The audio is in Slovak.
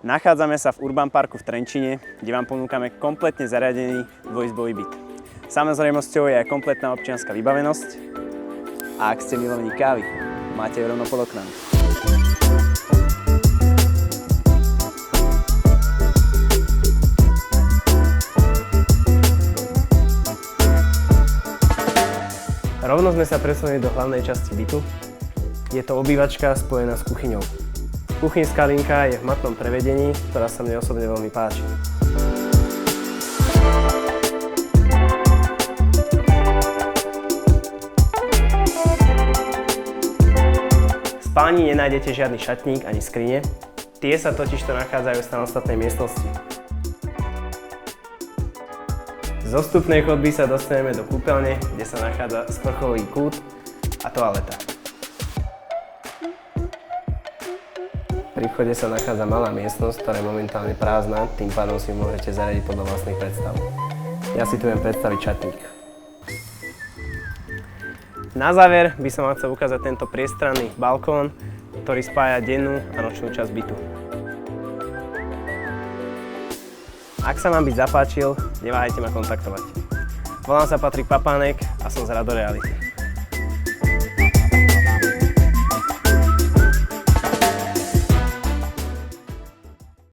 Nachádzame sa v Urban Parku v Trenčíne, kde vám ponúkame kompletne zariadený dvojizbový byt. Samozrejmosťou je aj kompletná občianska vybavenosť a ak ste milovník kávy, máte ju rovno pod oknami. Rovno sme sa presunuli do hlavnej časti bytu. Je to obývačka spojená s kuchyňou. Kuchyňská linka je v matnom prevedení, ktorá sa mne osobne veľmi páči. V spálni nenájdete žiadny šatník ani skrine. Tie sa totižto nachádzajú v samostatnej miestnosti. Z dostupnej chodby sa dostaneme do kúpeľne, kde sa nachádza sprchový kút a toaleta. Pri vchode sa nachádza malá miestnosť, ktorá je momentálne prázdna, tým pádom si môžete zariadiť podľa vlastných predstav. Ja si tu viem predstaviť šatník. Na záver by som vám chcel ukázať tento priestranný balkón, ktorý spája dennú a nočnú časť bytu. Ak sa vám byt zapáčil, neváhajte ma kontaktovať. Volám sa Patrik Papánek a som z Radoreality.